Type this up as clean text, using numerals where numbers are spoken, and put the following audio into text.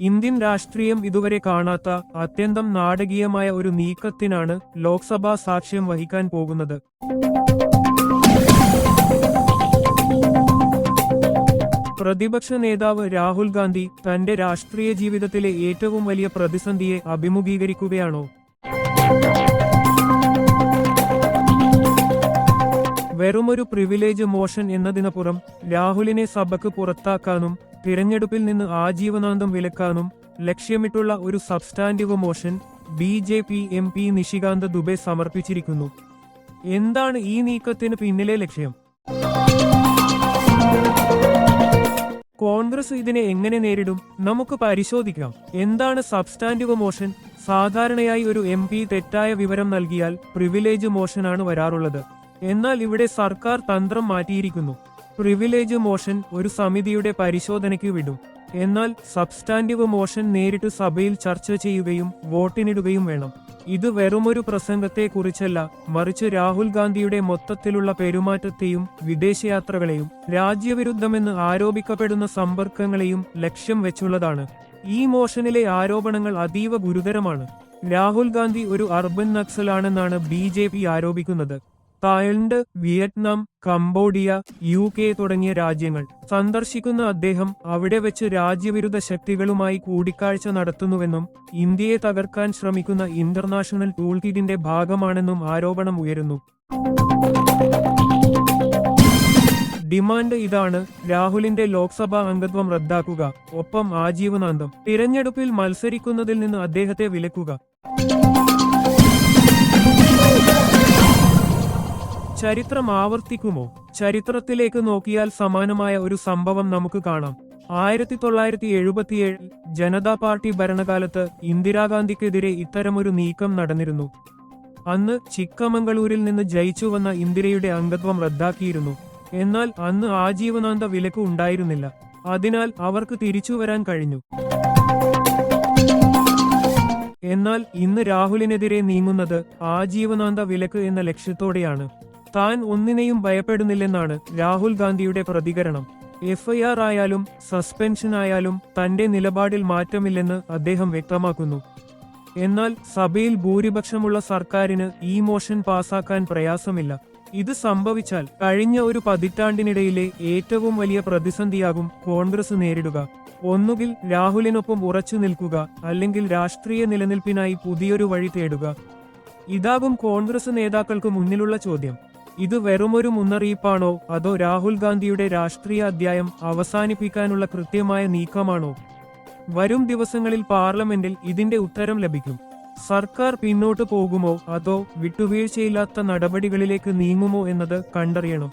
Indian രാഷ്ട്രീയം ഇതുവരെ കാണാത്ത അത്യന്തം നാടകീയമായ ഒരു നീക്കത്തിനാണ് ലോക്സഭ സാക്ഷ്യം വഹിക്കാൻ പോകുന്നത്. പ്രതിപക്ഷ നേതാവ് രാഹുൽ ഗാന്ധി തന്റെ രാഷ്ട്രീയ ജീവിതത്തിലെ ഏറ്റവും വലിയ പ്രതിസന്ധിയെ അഭിമുഖീകരിക്കുകയാണോ? വെറുമൊരു പ്രിവിലേജ് മോഷൻ എന്നതിനപ്പുറം രാഹുലിനെ സഭയ്ക്ക് പുറത്താക്കാനും തിരഞ്ഞെടുപ്പിൽ നിന്ന് ആജീവനാന്തം വിലക്കാനും ലക്ഷ്യമിട്ടുള്ള ഒരു substantive motion BJP MP Nishikant Dubey സമർപ്പിച്ചിരിക്കുന്നു. എന്താണ് ഈ നീക്കത്തിന് പിന്നിലെ ലക്ഷ്യം? കോൺഗ്രസ് ഇതിനെ എങ്ങനെ നേരിടും? നമുക്ക് പരിശോധിക്കാം. എന്താണ് സബ്സ്റ്റാൻറ്റീവ് മോഷൻ? സാധാരണയായി ഒരു MP തെറ്റായ വിവരം നൽകിയാൽ പ്രിവിലേജ് മോഷനാണ് വരാറുള്ളത്. എന്നാൽ ഇവിടെ സർക്കാർ തന്ത്രം മാറ്റിയിരിക്കുന്നു. പ്രിവിലേജ് മോഷൻ ഒരു സമിതിയുടെ പരിശോധനയ്ക്ക് വിടും. എന്നാൽ സബ്സ്റ്റാൻറ്റീവ് മോഷൻ നേരിട്ട് സഭയിൽ ചർച്ച ചെയ്യുകയും വോട്ടിനിടുകയും വേണം. ഇത് വെറുമൊരു പ്രസംഗത്തെക്കുറിച്ചല്ല, മറിച്ച് രാഹുൽ ഗാന്ധിയുടെ മൊത്തത്തിലുള്ള പെരുമാറ്റത്തെയും വിദേശയാത്രകളെയും രാജ്യവിരുദ്ധമെന്ന് ആരോപിക്കപ്പെടുന്ന സമ്പർക്കങ്ങളെയും ലക്ഷ്യം വെച്ചുള്ളതാണ്. ഈ മോഷനിലെ ആരോപണങ്ങൾ അതീവ ഗുരുതരമാണ്. രാഹുൽ ഗാന്ധി ഒരു അർബൻ നക്സലാണെന്നാണ് BJP ആരോപിക്കുന്നത്. തായ്ലൻഡ്, വിയറ്റ്നാം, കംബോഡിയ, UK തുടങ്ങിയ രാജ്യങ്ങൾ സന്ദർശിക്കുന്ന അദ്ദേഹം അവിടെ വെച്ച് രാജ്യവിരുദ്ധ ശക്തികളുമായി കൂടിക്കാഴ്ച നടത്തുന്നുവെന്നും ഇന്ത്യയെ തകർക്കാൻ ശ്രമിക്കുന്ന ഇന്റർനാഷണൽ ടൂൾകിറ്റിന്റെ ഭാഗമാണെന്നും ആരോപണം ഉയരുന്നു. ഡിമാൻഡ് ഇതാണ്: രാഹുലിന്റെ ലോക്സഭാ അംഗത്വം റദ്ദാക്കുക, ഒപ്പം ആജീവനാന്തം തിരഞ്ഞെടുപ്പിൽ മത്സരിക്കുന്നതിൽ നിന്ന് അദ്ദേഹത്തെ വിലക്കുക. ചരിത്രം ആവർത്തിക്കുമോ? ചരിത്രത്തിലേക്ക് നോക്കിയാൽ സമാനമായ ഒരു സംഭവം നമുക്ക് കാണാം. 1977 ജനതാ പാർട്ടി ഭരണകാലത്ത് ഇന്ദിരാഗാന്ധിക്കെതിരെ ഇത്തരമൊരു നീക്കം നടന്നിരുന്നു. അന്ന് ചിക്കമംഗളൂരിൽ നിന്ന് ജയിച്ചു വന്ന ഇന്ദിരയുടെ അംഗത്വം റദ്ദാക്കിയിരുന്നു. എന്നാൽ അന്ന് ആജീവനാന്ത വിലക്ക് ഉണ്ടായിരുന്നില്ല. അതിനാൽ അവർക്ക് തിരിച്ചുവരാൻ കഴിഞ്ഞു. എന്നാൽ ഇന്ന് രാഹുലിനെതിരെ നീങ്ങുന്നത് ആജീവനാന്ത വിലക്ക് എന്ന ലക്ഷ്യത്തോടെയാണ്. താൻ ഒന്നിനെയും ഭയപ്പെടുന്നില്ലെന്നാണ് രാഹുൽ ഗാന്ധിയുടെ പ്രതികരണം. FIR ആയാലും സസ്പെൻഷൻ ആയാലും തന്റെ നിലപാടിൽ മാറ്റമില്ലെന്ന് അദ്ദേഹം വ്യക്തമാക്കുന്നു. എന്നാൽ സഭയിൽ ഭൂരിപക്ഷമുള്ള സർക്കാരിന് ഈ മോഷൻ പാസാക്കാൻ പ്രയാസമില്ല. ഇത് സംഭവിച്ചാൽ കഴിഞ്ഞ ഒരു പതിറ്റാണ്ടിനിടയിലെ ഏറ്റവും വലിയ പ്രതിസന്ധിയാകും കോൺഗ്രസ് നേരിടുക. ഒന്നുകിൽ രാഹുലിനൊപ്പം ഉറച്ചു നിൽക്കുക, അല്ലെങ്കിൽ രാഷ്ട്രീയ നിലനിൽപ്പിനായി പുതിയൊരു വഴി തേടുക. ഇതാകും കോൺഗ്രസ് നേതാക്കൾക്ക് മുന്നിലുള്ള ചോദ്യം. ഇത് വെറുമൊരു മുന്നറിയിപ്പാണോ, അതോ രാഹുൽ ഗാന്ധിയുടെ രാഷ്ട്രീയ അധ്യായം അവസാനിപ്പിക്കാനുള്ള കൃത്യമായ നീക്കമാണോ? വരും ദിവസങ്ങളിൽ പാർലമെന്റിൽ ഇതിന്റെ ഉത്തരം ലഭിക്കും. സർക്കാർ പിന്നോട്ടു പോകുമോ, അതോ വിട്ടുവീഴ്ചയില്ലാത്ത നടപടികളിലേക്ക് നീങ്ങുമോ എന്നത് കണ്ടറിയണം.